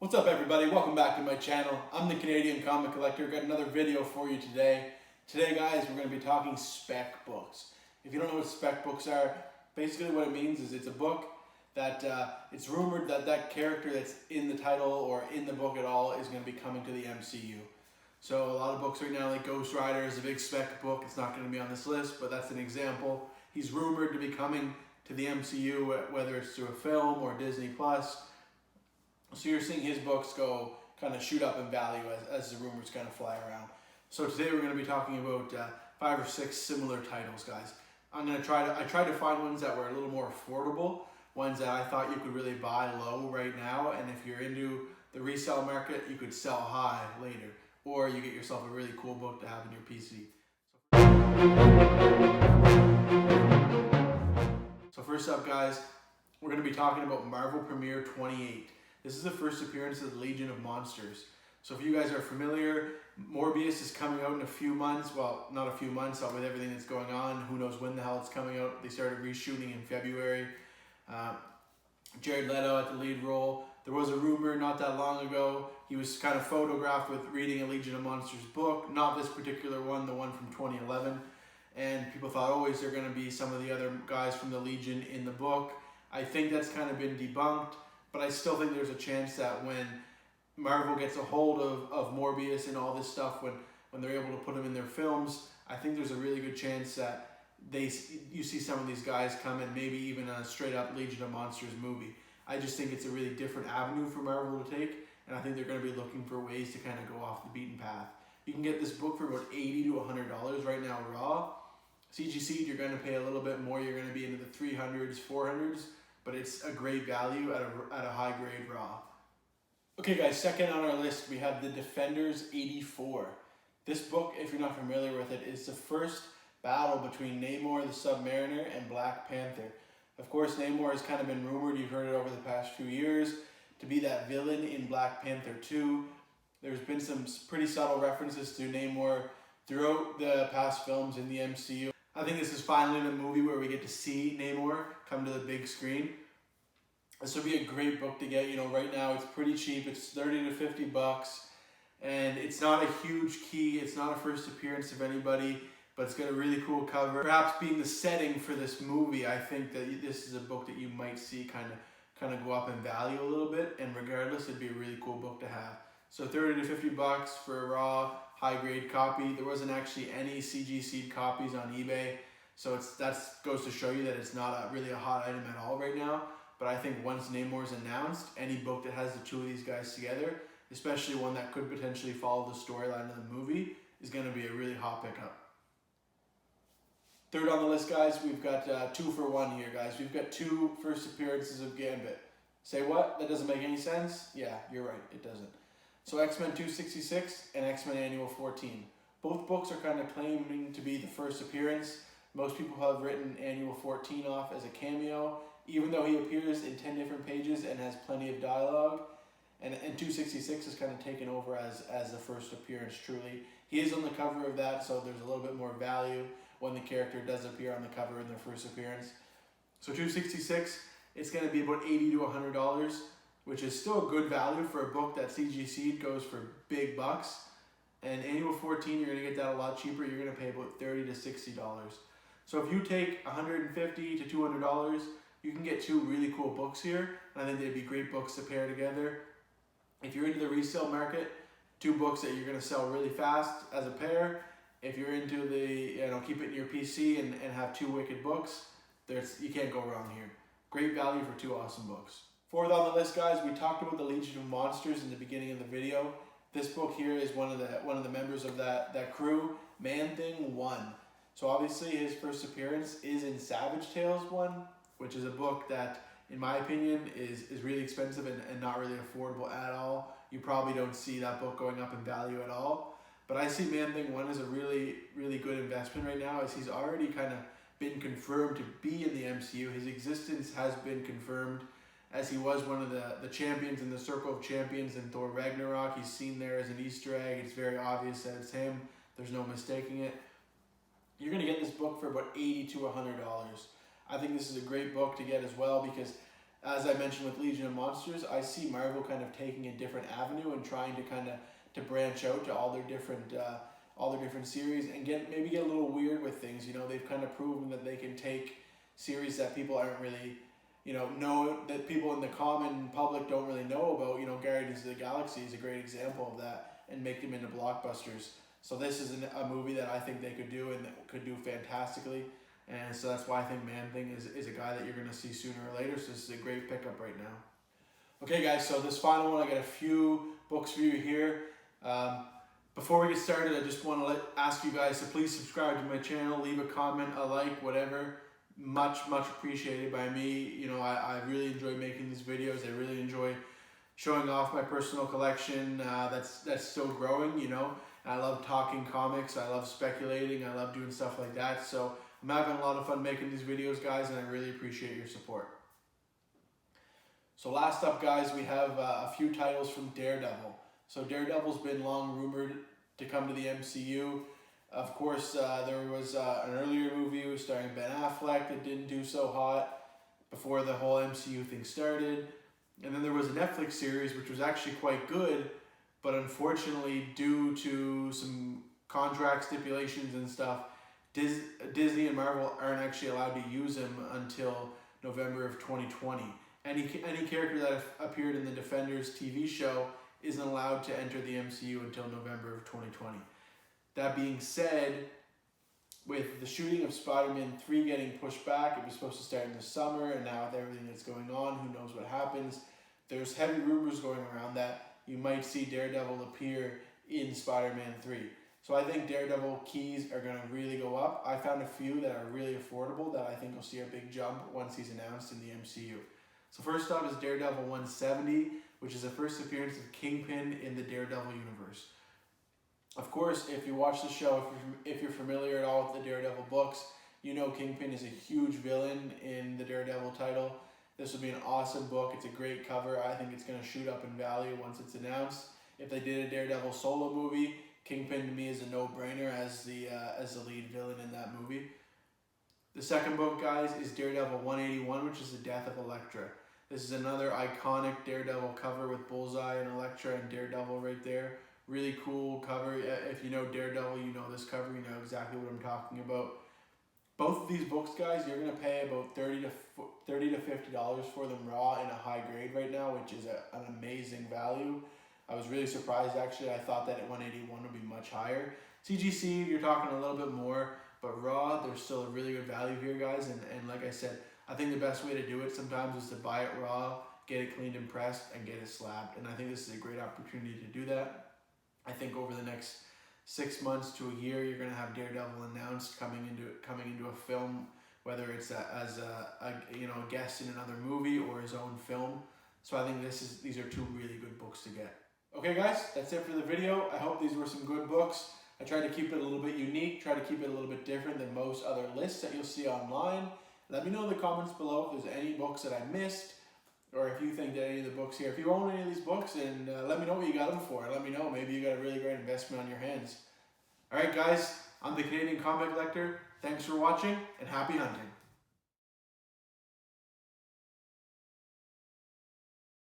What's up everybody, welcome back to my channel. I'm the Canadian Comic Collector. Got another video for you today. Today guys, we're going to be talking Spec books. If you don't know what Spec books are, basically what it means is it's a book that it's rumored that character that's in the title or in the book at all is going to be coming to the MCU. So a lot of books right now, like Ghost Rider is a big Spec book. It's not going to be on this list, but that's an example. He's rumored to be coming to the MCU, whether it's through a film or Disney Plus. So you're seeing his books go kind of shoot up in value as the rumors kind of fly around. So today we're going to be talking about 5 or 6 similar titles, guys. I tried to find ones that were a little more affordable, ones that I thought you could really buy low right now, and if you're into the resale market, you could sell high later, or you get yourself a really cool book to have in your PC. So first up, guys, we're going to be talking about Marvel Premiere 28. This is the first appearance of the Legion of Monsters. So if you guys are familiar, Morbius is coming out in a few months. Well, not a few months, with everything that's going on. Who knows when the hell it's coming out. They started reshooting in February. Jared Leto at the lead role. There was a rumor not that long ago. He was kind of photographed with reading a Legion of Monsters book. Not this particular one, the one from 2011. And people thought, oh, is there going to be some of the other guys from the Legion in the book? I think that's kind of been debunked. But I still think there's a chance that when Marvel gets a hold of Morbius and all this stuff, when they're able to put him in their films, I think there's a really good chance that you see some of these guys come in, maybe even a straight up Legion of Monsters movie. I just think it's a really different avenue for Marvel to take, and I think they're going to be looking for ways to kind of go off the beaten path. You can get this book for about $80 to $100 right now raw. CGC, you're going to pay a little bit more. You're going to be into the 300s, 400s. But it's a great value at a high grade raw. Okay guys, second on our list we have the Defenders 84. This book, if you're not familiar with it, is the first battle between Namor the Submariner and Black Panther. Of course, Namor has kind of been rumored, you've heard it over the past few years, to be that villain in Black Panther 2. There's been some pretty subtle references to Namor throughout the past films in the MCU. I think this is finally the movie where we get to see Namor come to the big screen. This would be a great book to get. You know, right now it's pretty cheap. It's 30 to 50 bucks, and it's not a huge key. It's not a first appearance of anybody, but it's got a really cool cover. Perhaps being the setting for this movie, I think that this is a book that you might see kind of go up in value a little bit. And regardless, it'd be a really cool book to have. So 30 to 50 bucks for a raw, high-grade copy. There wasn't actually any CGC'd copies on eBay, so that goes to show you that it's not really a hot item at all right now. But I think once Namor's announced, any book that has the two of these guys together, especially one that could potentially follow the storyline of the movie, is going to be a really hot pickup. Third on the list, guys, we've got 2 for 1 here, guys. We've got 2 first appearances of Gambit. Say what? That doesn't make any sense? Yeah, you're right, it doesn't. So XMen 266 and XMen Annual 14. Both books are kind of claiming to be the first appearance. Most people have written Annual 14 off as a cameo, even though he appears in 10 different pages and has plenty of dialogue. And 266 is kind of taken over as the first appearance, truly. He is on the cover of that, so there's a little bit more value when the character does appear on the cover in their first appearance. So 266, it's going to be about $80 to $100. Which is still a good value for a book that CGC'd goes for big bucks. And Annual 14, you're going to get that a lot cheaper. You're going to pay about $30 to $60. So if you take $150 to $200, you can get 2 really cool books here. And I think they'd be great books to pair together. If you're into the resale market, 2 books that you're going to sell really fast as a pair. If you're into keep it in your PC and have 2 wicked books, you can't go wrong here. Great value for 2 awesome books. Fourth on the list, guys, we talked about the Legion of Monsters in the beginning of the video. This book here is one of the members of that crew, Man-Thing 1. So obviously his first appearance is in Savage Tales 1, which is a book that, in my opinion, is really expensive and not really affordable at all. You probably don't see that book going up in value at all. But I see Man-Thing 1 as a really, really good investment right now, as he's already kind of been confirmed to be in the MCU. His existence has been confirmed, as he was one of the champions in the Circle of Champions in Thor Ragnarok. He's seen there as an Easter egg. It's very obvious that it's him. There's no mistaking it. You're going to get this book for about $80 to $100. I think this is a great book to get as well, because as I mentioned with Legion of Monsters, I see Marvel kind of taking a different avenue and trying to kind of to branch out to all their different series and maybe get a little weird with things. You know, they've kind of proven that they can take series that people aren't really, know that people in the common public don't really know about. You know, Guardians of the Galaxy is a great example of that, and make them into blockbusters. So this is a movie that I think they could do and that could do fantastically. And so that's why I think Man-Thing is a guy that you're going to see sooner or later. So this is a great pickup right now. Okay, guys, so this final one, I got a few books for you here. Before we get started, I just want to ask you guys to please subscribe to my channel, leave a comment, a like, whatever. Much appreciated by me. You know, I really enjoy making these videos. I really enjoy showing off my personal collection that's still growing, you know. I love talking comics. I love speculating. I love doing stuff like that. So I'm having a lot of fun making these videos, guys, and I really appreciate your support. So last up, guys, we have a few titles from Daredevil. So Daredevil's been long rumored to come to the MCU. Of course, there was an earlier movie starring Ben Affleck that didn't do so hot before the whole MCU thing started. And then there was a Netflix series which was actually quite good, but unfortunately, due to some contract stipulations and stuff, Disney and Marvel aren't actually allowed to use him until November of 2020. Any character that appeared in the Defenders TV show isn't allowed to enter the MCU until November of 2020. That being said, with the shooting of Spider-Man 3 getting pushed back, it was supposed to start in the summer, and now with everything that's going on, who knows what happens. There's heavy rumors going around that you might see Daredevil appear in Spider-Man 3. So I think Daredevil keys are going to really go up. I found a few that are really affordable that I think will see a big jump once he's announced in the MCU. So first up is Daredevil 170, which is the first appearance of Kingpin in the Daredevil universe. Of course, if you watch the show, if you're familiar at all with the Daredevil books, you know Kingpin is a huge villain in the Daredevil title. This would be an awesome book. It's a great cover. I think it's going to shoot up in value once it's announced. If they did a Daredevil solo movie, Kingpin to me is a no-brainer as the lead villain in that movie. The second book, guys, is Daredevil 181, which is the death of Elektra. This is another iconic Daredevil cover with Bullseye and Elektra and Daredevil right there. Really cool cover. If you know Daredevil, you know this cover. You know exactly what I'm talking about. Both of these books, guys, you're going to pay about $30 to $50 for them raw in a high grade right now, which is an amazing value. I was really surprised, actually. I thought that at 181 would be much higher. CGC, you're talking a little bit more, but raw, there's still a really good value here, guys. And like I said, I think the best way to do it sometimes is to buy it raw, get it cleaned and pressed, and get it slabbed. And I think this is a great opportunity to do that. I think over the next 6 months to a year, you're going to have Daredevil announced coming into a film, whether it's as a guest in another movie or his own film. So I think these are two really good books to get. Okay, guys, that's it for the video. I hope these were some good books. I tried to keep it a little bit unique, try to keep it a little bit different than most other lists that you'll see online. Let me know in the comments below if there's any books that I missed, or if you think that any of the books here, if you own any of these books, and let me know what you got them for. Let me know, maybe you got a really great investment on your hands. Alright guys, I'm the Canadian Comic Collector. Thanks for watching, and happy hunting.